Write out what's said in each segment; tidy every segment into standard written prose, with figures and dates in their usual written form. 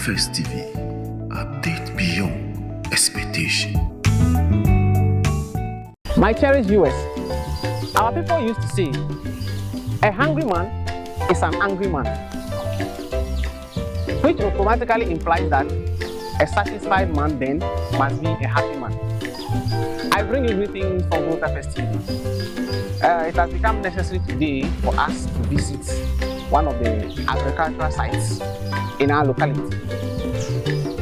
Catfish TV, update beyond expectation. My cherished viewers, our people used to say, a hungry man is an angry man, which automatically implies that a satisfied man then must be a happy man. I bring you greetings from Volta Region. It has become necessary today for us to visit one of the agricultural sites in our locality.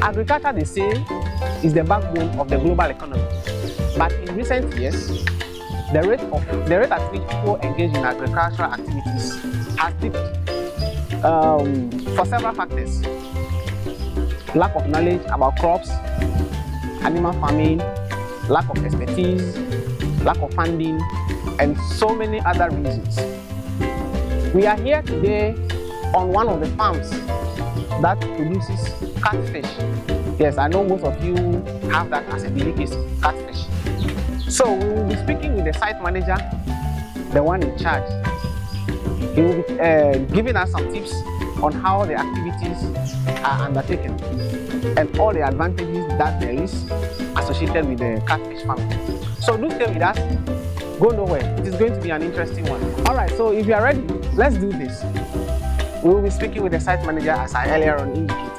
Agriculture, they say, is the backbone of the global economy. But in recent years, the rate at which people engage in agricultural activities has dipped for several factors. Lack of knowledge about crops, animal farming, lack of expertise, lack of funding, and so many other reasons. We are here today on one of the farms that produces catfish. Yes, I know most of you have that as a delicacy, catfish. So we will be speaking with the site manager, the one in charge. He will be giving us some tips on how the activities are undertaken and all the advantages that there is associated with the catfish farming. So do stay with us, go nowhere. It is going to be an interesting one. All right, so if you are ready, let's do this. We will be speaking with the site manager as I earlier on indicated.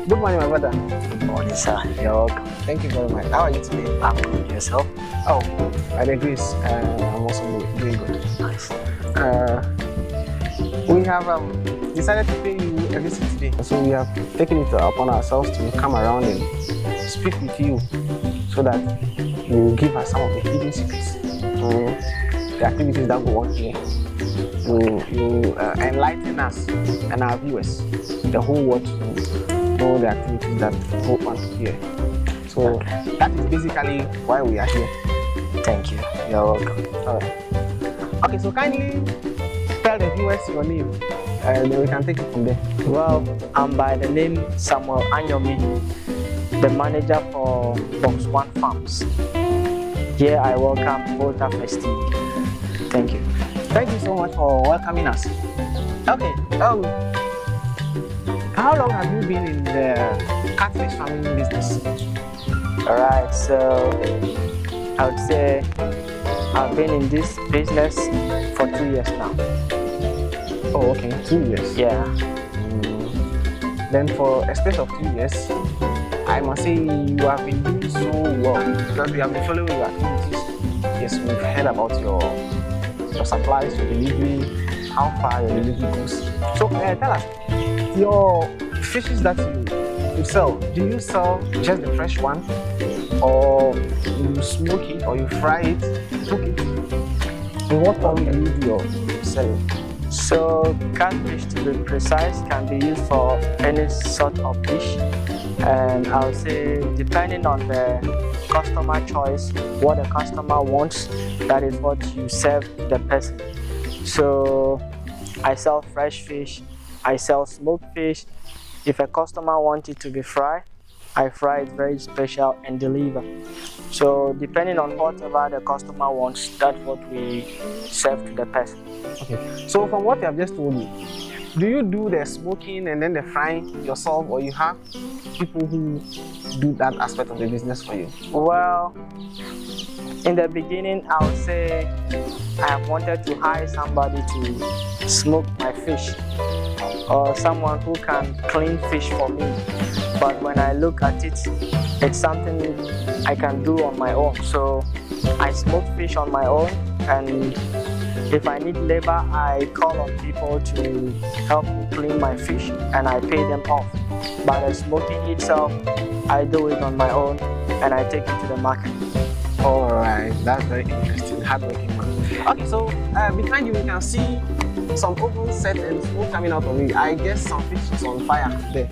Good morning, my brother. Good morning, sir. You're welcome. Thank you very much. How are you today? I'm good. Yourself? Oh, by the grace, I'm also doing good. Nice. We have decided to pay you a visit today. So we have taken it upon ourselves to come around and speak with you so that you will give us some of the hidden secrets, the activities that go on here. You enlighten us and our viewers, the whole world, to know the activities that go on here. So that is basically why we are here. Thank you. You're welcome. All right. Okay, so kindly tell the viewers your name, and then we can take it from there. Well, I'm by the name Samuel Anyomi, the manager for Box 1 Farms. Here I welcome Volta Region. Thank you. Thank you so much for welcoming us. Okay, how long have you been in the catfish farming business? Alright, so I would say I've been in this business for 2 years now. Oh, okay, 2 years. Yeah. Then for a space of 2 years, I must say you have been doing so well because we have been following your activities. Yes, we've heard about your supplies, your delivery, how far your delivery goes. So tell us, your fishes that you sell, do you sell just the fresh one, or you smoke it, or you fry it, cook it? In what form do you do your selling? So catfish, to be precise, can be used for any sort of fish, and I would say depending on the customer choice, what the customer wants, that is what you serve the person. So I sell fresh fish, I sell smoked fish. If a customer wants it to be fried, I fry it very special and deliver. So depending on whatever the customer wants, that's what we serve to the person. Okay. So from what you have just told me, do you do the smoking and then the frying yourself, or you have people who do that aspect of the business for you? Well, in the beginning, I would say I wanted to hire somebody to smoke my fish, or someone who can clean fish for me. But when I look at it, it's something I can do on my own. So I smoke fish on my own, and if I need labor, I call on people to help me clean my fish, and I pay them off. But the smoking itself, I do it on my own, and I take it to the market. All right, that's very interesting, hardworking man. Okay, so behind you, we can see some oven set and smoke coming out of it. I guess some fish is on fire there.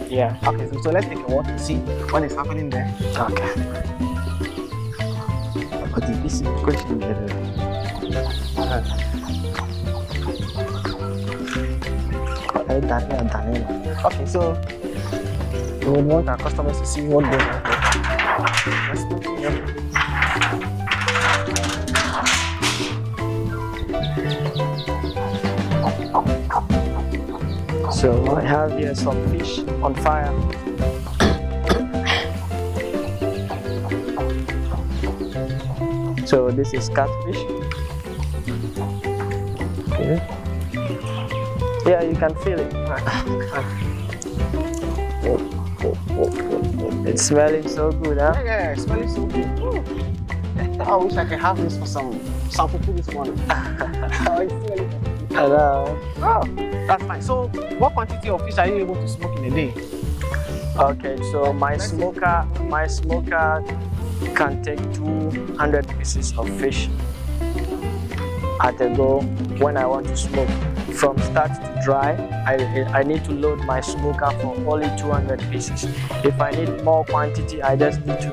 Yeah. Okay, so let's take a walk to see what is happening there. Okay. Okay, so we would want our customers to see what goes on here. Let's move here. So I have here some fish on fire. So this is catfish. Okay. Yeah, you can feel it. It's smelling so good, huh? Yeah, it's smelling so good. I wish I could have this for some people this morning. Oh, it's smelling. I know. Oh, that's nice. So, what quantity of fish are you able to smoke in a day? Okay, so my smoker can take 200 pieces of fish at a go when I want to smoke. From start to dry, I need to load my smoker for only 200 pieces. If I need more quantity, I just need to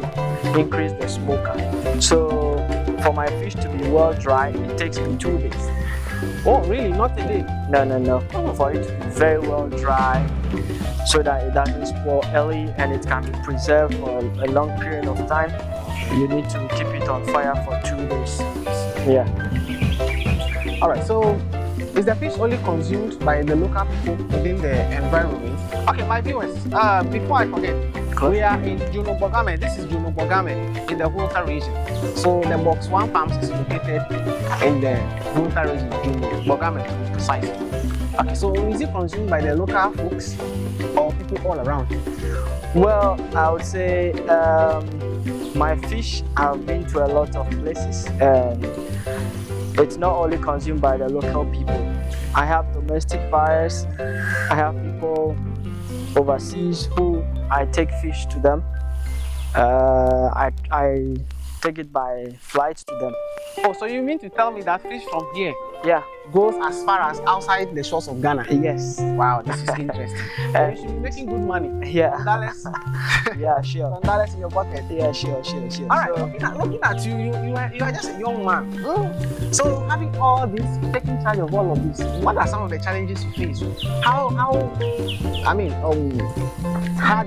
increase the smoker. So for my fish to be well dry, it takes me 2 days. Oh, really? Not a day? No. For it to be very well dry, so that it doesn't spoil early and it can be preserved for a long period of time, you need to keep it on fire for 2 days. Yeah. All right. So, is the fish only consumed by the local people within the environment? Okay, my viewers. Before I forget, we are in Dzolo Gborgame. This is Dzolo Gborgame in the Volta Region. So the Box 1 Farms is located in the Volta Region, Dzolo Gborgame to be precise. Okay, so is it consumed by the local folks or people all around? Well, I would say my fish have been to a lot of places, and it's not only consumed by the local people. I have domestic buyers, I have people overseas who I take fish to them. I take it by flights to them. Oh, so you mean to tell me that fish from here Yeah, goes as far as outside the shores of Ghana? yes. Wow, this is interesting. So you should be making good money. Yeah, $1, yeah, sure. $1 in your pocket. Yeah, sure. All right, So, looking at you, you are just a young man. So having all this, taking charge of all of this, what are some of the challenges you face? How hard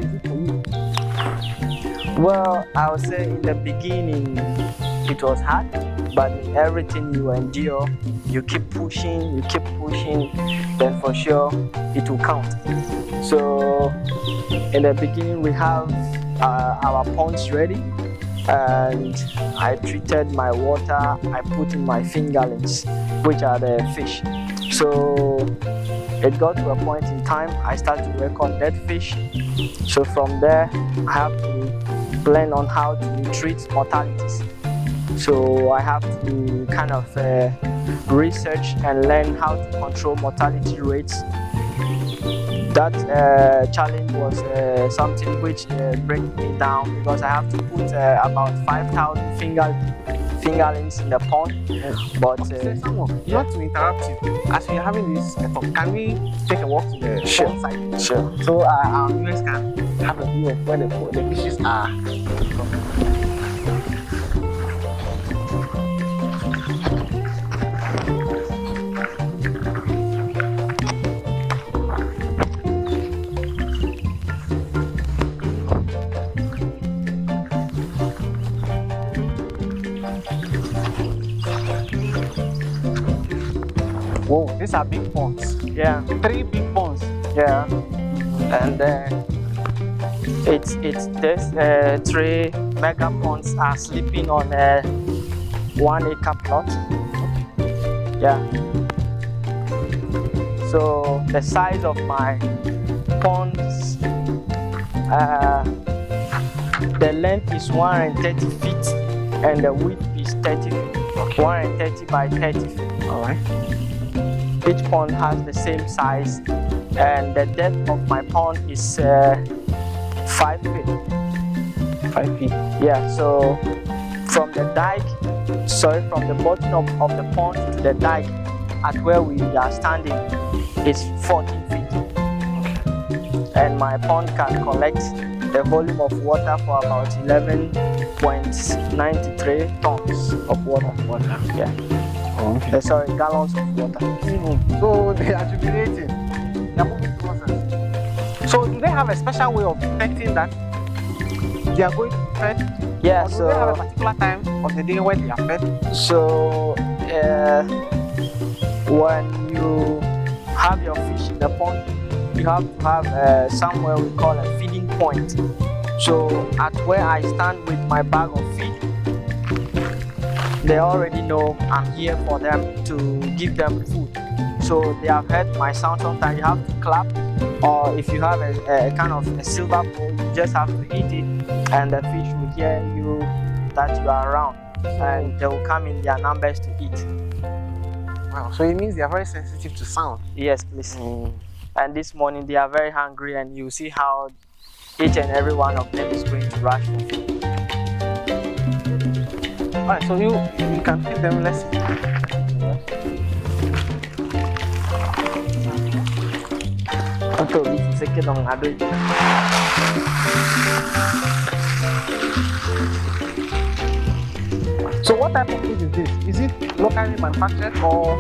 is it for you? well, I would say in the beginning it was hard, but in everything you endure, you keep pushing, then for sure it will count. So in the beginning we have our ponds ready, and I treated my water, I put in my fingerlings, which are the fish. So it got to a point in time I started to work on dead fish. So from there I have to learn on how to treat mortalities. So I have to kind of research and learn how to control mortality rates. That challenge was something which brought me down, because I have to put about 5,000 fingerlings in the pond. But Someone, not to interrupt you, as we are having this talk, can we take a walk to the Sure. pond side? sure. So our viewers can have a view of where the fishes are. Whoa, these are big ponds. Yeah, 3 big ponds. yeah. And it's this 3 mega ponds are sleeping on a 1 acre plot. Yeah. So the size of my ponds, the length is 130 feet and the width is 30 feet. 130 by 30 feet. All right. Each pond has the same size, and the depth of my pond is 5 feet. 5 feet. Yeah, so from the bottom of the pond to the dike at where we are standing is 14 feet. And my pond can collect the volume of water for about 11.93 tons of water. Yeah. Oh, okay. Sorry, gallons of water. So they are jubilating. They are moving process. So do they have a special way of detecting that they are going to be fed? Yeah, Or do they have a so particular time of the day when they are fed? when you have your fish in the pond, you have to have somewhere we call a feeding point. So at where I stand with my bag of feed, they already know I'm here for them to give them food. So they have heard my sound. Sometimes you have to clap, or if you have a kind of a silver bowl, you just have to hit it, and the fish will hear you that you are around, and they will come in their numbers to eat. Wow, so it means they are very sensitive to sound. Yes, please. And this morning they are very hungry, and you see how each and every one of them is going to rush for food. Alright, so you can feed them less. Okay, this is second on Ado. So what type of food is this? Is it locally manufactured or?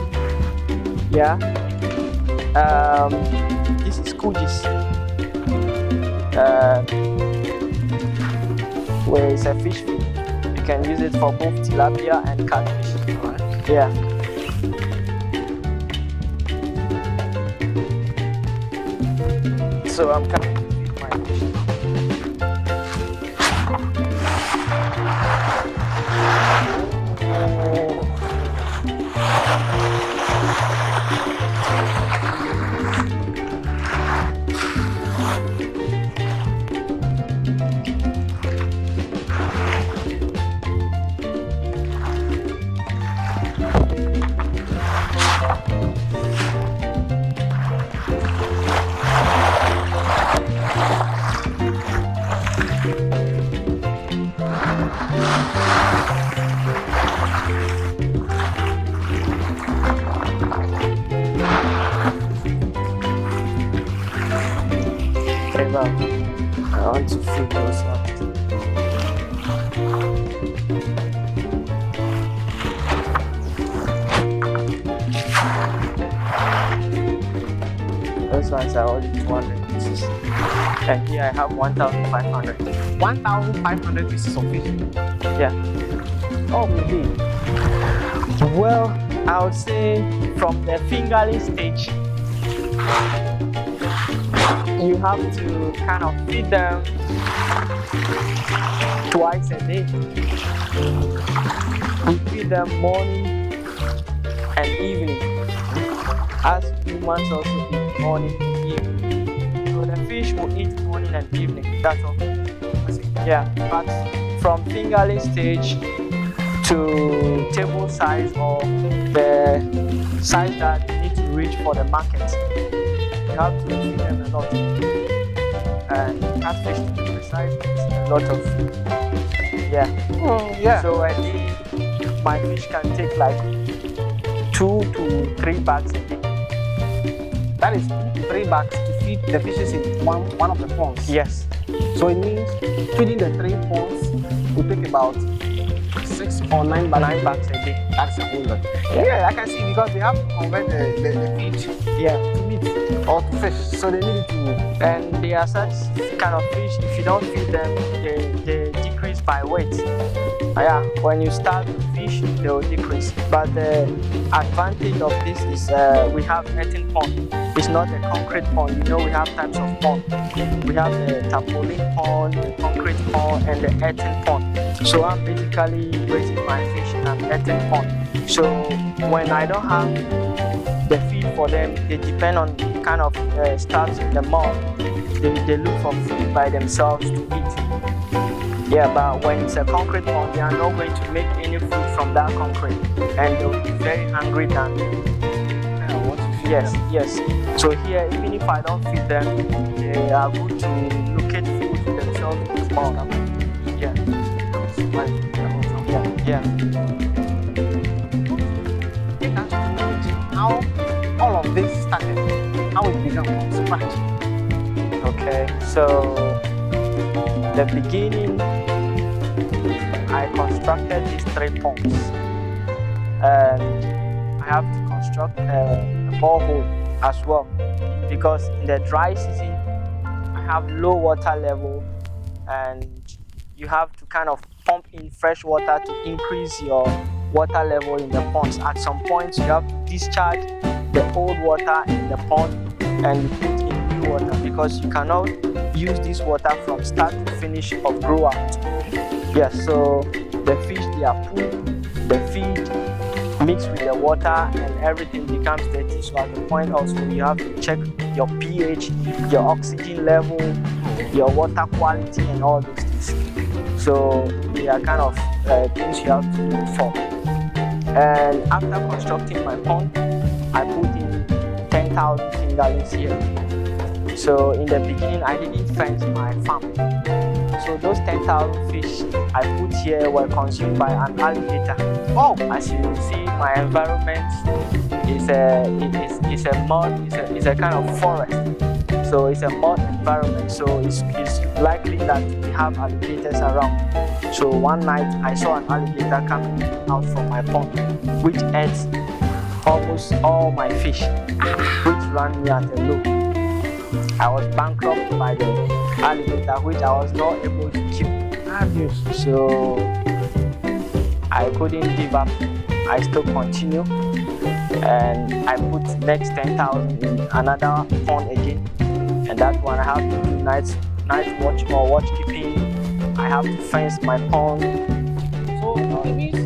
Yeah. This is Cedis. Where it's a fish food. You can use it for both tilapia and catfish. Alright. Yeah. So I'm coming to feed my fish. I want to feed those up. Those ones are only 200 pieces. And here I have 1,500. 1,500 pieces of fish. Yeah. Oh, maybe. Well, I would say from the fingerling stage, you have to kind of feed them twice a day. We feed them morning and evening, as humans also eat morning and evening. So the fish will eat morning and evening, that's all. Yeah, but from fingerling stage to table size, or the size that you need to reach for the market, you have to feed them a lot. And catfish, to be precise, is a lot of food. Yeah. Yeah. So a day, my fish can take like 2 to 3 bags a day. That is 2 to 3 bags to feed the fishes in one of the ponds. Yes. So it means feeding the 3 ponds will take about 6 or 9 bags. 9 bags a day. That's a whole lot. Yeah. Yeah, I can see, because they have to convert the feed Yeah. to meat or to fish. So they need to. And they are such kind of fish, if you don't feed them, they decrease by weight. Yeah, when you start to fish, they will decrease. But the advantage of this is we have earthen pond. It's not a concrete pond. You know, we have types of pond. We have the tarpaulin pond, the concrete pond, and the earthen pond. So I'm basically raising my fish in an earthen pond. So when I don't have the feed for them, they depend on kind of stuff in the mall. They look for food by themselves to eat. Yeah, but when it's a concrete pond, they are not going to make any food from that concrete, and they'll be very hungry than. Yes, yes. So here, even if I don't feed them, they are good to locate food themselves in the mall. Yeah. Yeah. How all of this started, how it began from scratch. Okay, so the beginning, I constructed these 3 ponds, and I have to construct a borehole as well, because in the dry season I have low water level, and you have to kind of pump in fresh water to increase your water level in the ponds. At some point you have to discharge the old water in the pond and you put in new bottled water because you cannot use this water from start to finish of grow out. Yes, so the fish, they are poop, the feed mixed with the water and everything becomes dirty. So at the point also you have to check your pH, your oxygen level, your water quality and all those things. So they are kind of things you have to look for. And after constructing my pond, I put in 10,000 fingerlings here. So in the beginning, I didn't fence my farm. So those 10,000 fish I put here were consumed by an alligator. Oh, as you see, my environment is a mud, it's a kind of forest. So it's a mud environment. So it's likely that we have alligators around. So one night I saw an alligator coming out from my pond, which ate almost all my fish, which ran me at a low. I was bankrupted by the alligator, which I was not able to keep. So I couldn't give up. I still continue, and I put next 10,000 in another pond again, and that one I have to do night watch or watch keeping. I have to fence my pond. So it means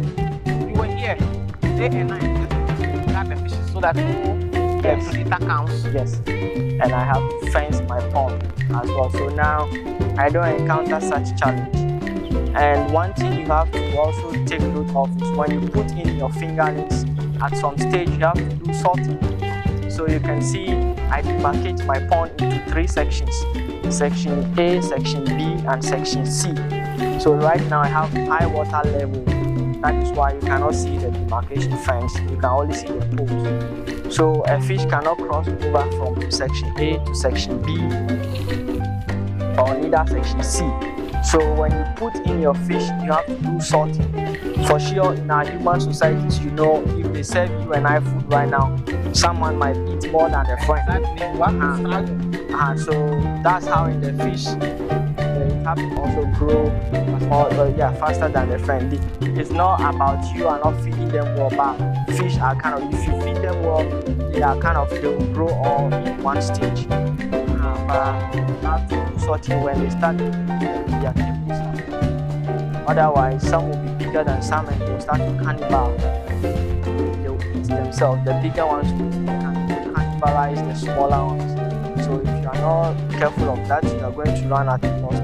you were here day and night to grab the fishes so that the predator comes. Yes, and I have to fence my pond as well. So now I don't encounter such challenge. And one thing you have to also take note of is when you put in your fingerlings, at some stage you have to do sorting. So you can see I demarcate my pond into 3 sections. Section A, Section B, and Section C. So right now I have high water level. That is why you cannot see the demarcation fence. You can only see the poles. So a fish cannot cross over from Section A to Section B or neither Section C. So when you put in your fish, you have to do sorting. For sure, in our human societies, you know, if they serve you and I food right now, someone might eat more than a friend. So that's how in the fish, the habit also grow faster than the friend. It's not about you are not feeding them well, but fish are kind of, if you feed them well, they will grow all in one stage. But you have to do sorting when they start their tables. Otherwise, some will be bigger than some and they'll start to cannibal. They will eat themselves. The bigger ones will cannibalize the smaller ones. So if you are not careful of that, you are going to run at the loss.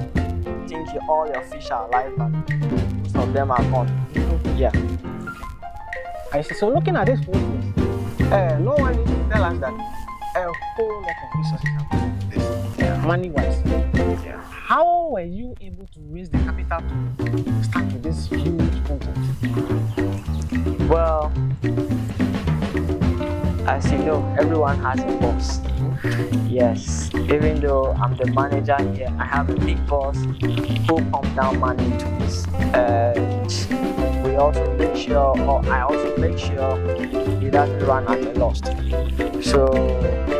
You think all your fish are alive, but most of them are gone. Yeah. I see. So looking at this whole place, no one needs to tell us that a whole lot of resources have been money-wise. Yeah. How were you able to raise the capital to start with this huge project? Well, as you know, everyone has a boss. Yes, even though I'm the manager here, I have a big boss who pumps down money into this. We also make sure, or I also make sure it doesn't run at a loss. So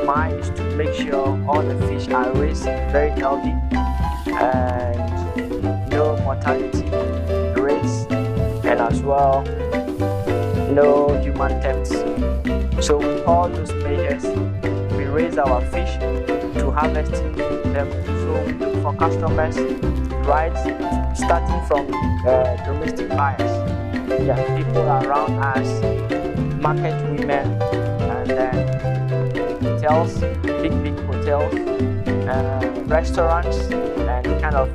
mine is to make sure all the fish are raised very healthy and no mortality rates, and as well no human thefts. So with all those measures, we raise our fish to harvesting them. So we look for customers, right? Starting from domestic buyers, people around us, market women, and then hotels, big hotels, restaurants, and kind of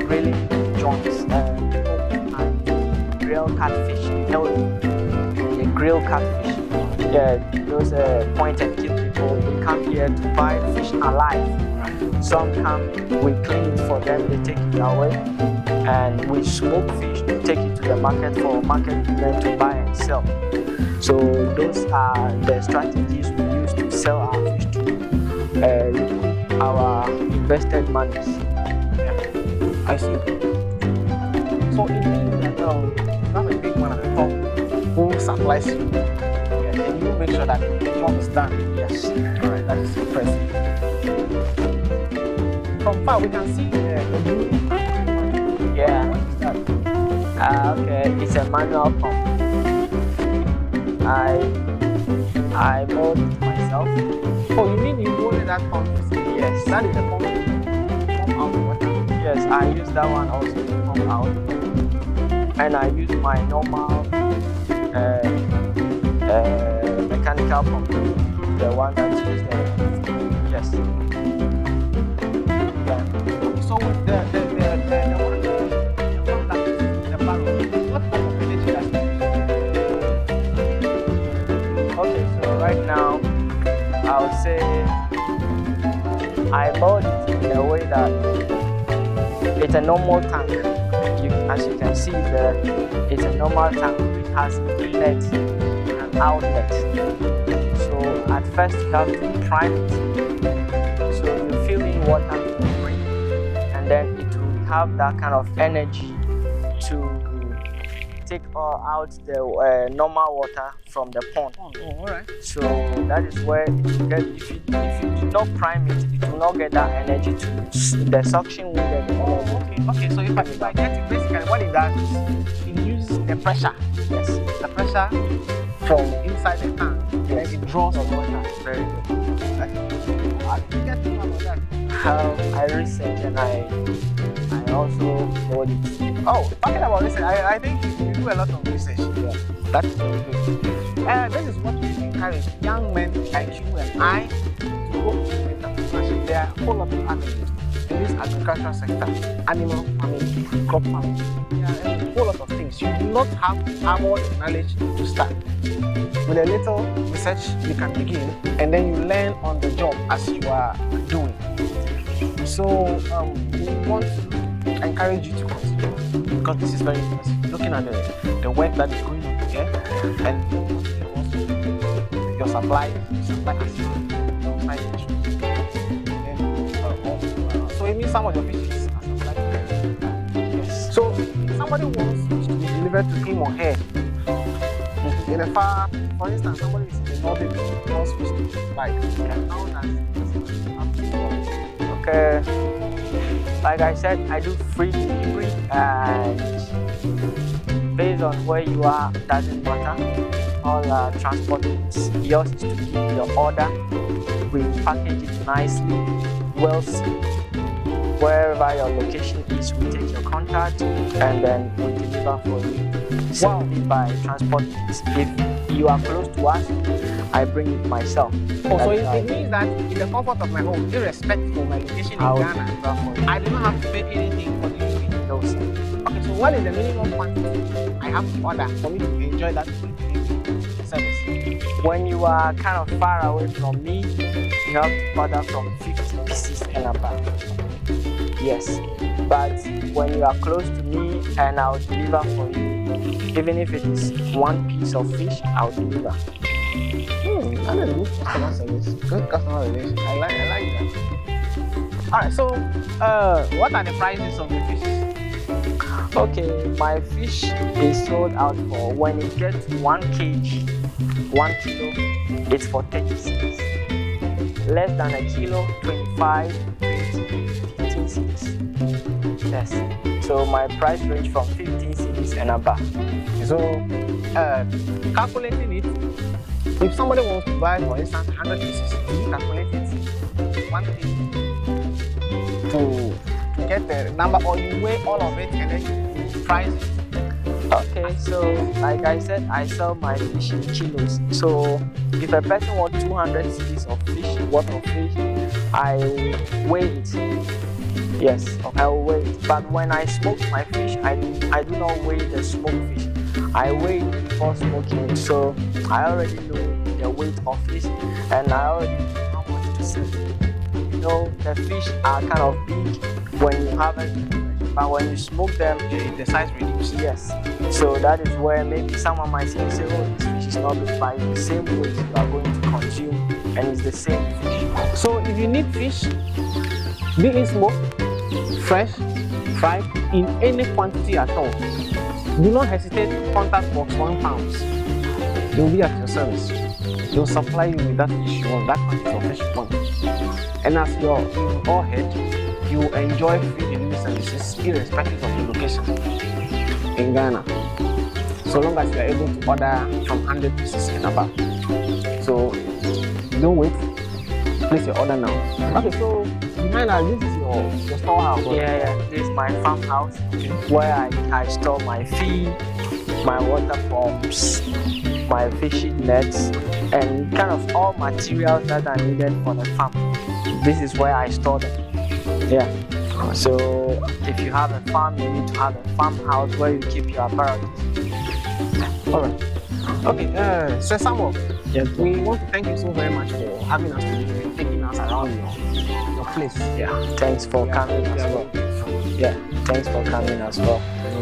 grilling joints. Grill catfish, they grill catfish. Yeah, those point and kill people, they come here to buy fish alive. Some come, we clean it for them, they take it away, and we smoke fish to take it to the market for market women to buy and sell. So those are the strategies we use to sell our fish to recoup our invested monies. I see. So it means that you have a big one at the top who supplies you. And you make sure that the job is done. Yes. Alright, that is impressive. From far we can see the blue. Yeah. What is that? Okay, it's a manual pump. I mold it myself. Oh, you mean you molded that pump facility? Yes. That is the pump out the water. Yes, I use that one also to pump out. And I use my normal mechanical pump, the one that's used there. Yes. Yeah. So with the one that is the barrel, what type of energy does it use? Okay, so right now I would say I bought it in a way that it's a normal tank. As you can see there, it's a normal tank. It has inlet and outlet. So at first you have to prime it. So you fill in water to breathe, and then it will have that kind of energy to take out the normal water from the pond. Oh, all right. So that is where it will get, if you do not prime it, it will not get that energy to the suction will get the energy. Okay, so if I get it, basically what it does is it uses the pressure. Yes. The pressure from inside the tank, Yes. and it draws the water. Very good. How did you get to know about that? I researched and I also bought it. Oh, talking about research, I think you do a lot of research. Yeah. That's very good. This is what we encourage young men like you and I to go into entrepreneurship. There are a whole lot of avenues in this agricultural sector, animal farming, crop farming. There are a whole lot of things. You do not have to have all the knowledge to start. With a little research, you can begin, and then you learn on the job as you are doing. So we want to encourage you to continue, because this is very interesting. Looking at the work that is going on here, and also your supply assistance, so it means some of your fishes are supplied. Yes. So if somebody wants fish to be delivered to him or her in the far, for instance, somebody is in the northern wants fish to be supplied. How does Okay. Like I said, I do free delivery, and based on where you are, doesn't matter. All transport is yours is to give your order. We package it nicely, well sealed. Wherever your location is, we take your contact and then we deliver for you simply by transport means. If you are close to us, I bring it myself. Oh, so it means that in the comfort of my home, irrespective of my location in Ghana, I do not have to pay anything for delivery. No, sir. Okay, so what is the minimum quantity I have to order for me to enjoy that full delivery service? When you are kind of far away from me, you have to order from 50 pieces and above. Yes, but when you are close to me and I'll deliver for you, even if it is one piece of fish, I'll deliver. That is good customer service. Good customer relation. I like that. Alright, so what are the prices of the fishes? Okay, my fish is sold out for, when it gets 1 kg, 1 kilo, it's for 30 cedis. Less than a kilo, 25, 20, 15 cedis. Yes. So my price range from 15 cedis and above. So calculating it, if somebody wants to buy, for instance, 100 pieces, you calculate it 1 kg to get the number, or you weigh all of it and then you price it. Okay, so like I said, I sell my fish in kilos. So if a person wants 200 cedis of fish, worth of fish, I weigh it. Yes, I will weigh it. But when I smoke my fish, I do not weigh the smoked fish. I weigh it before smoking it. So I already know the weight of fish, and I already know how much to sell. You know, the fish are kind of big when you harvest them, but when you smoke them, The size reduces. yes. So that is where maybe someone might say, oh, this fish is not big, but it's the same weight you are going to consume, and it's the same fish. So if you need fish, be it smoked, fresh, fried, in any quantity at all, do not hesitate to contact Box 1 Pounds. They will be at your service. They will supply you with that fish you want, that quantity of fish you want. And as you're all head, you will enjoy free delivery services irrespective of your location in Ghana, so long as you are able to order from 100 pieces and above. So don't wait. place your order now. Okay, so behind us, this is your storehouse. Yeah, this is my farmhouse where I store my feed, my water pumps, my fishing nets, and kind of all materials that are needed for the farm. This is where I store them. Yeah. So if you have a farm, you need to have a farmhouse where you keep your apparatus. All right. Okay, so Samuel, Yes. we want to thank you so very much for having us today and taking us around your place. Yeah. Thanks for coming as well. Yeah. Thanks for coming as well.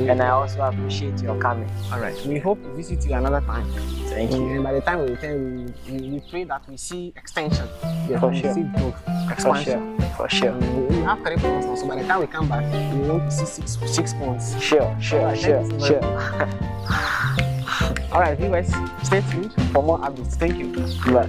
And I also appreciate your coming. All right. We hope to visit you another time. Thank you. And by the time we return, we pray that we see extension. Yeah, For we sure. see growth, For expansion. sure. For sure. We have 3 points now, so by the time we come back, we want to see six points. Sure. Alright, thank you so much. All right, viewers, stay tuned for more updates. Thank you. Bye.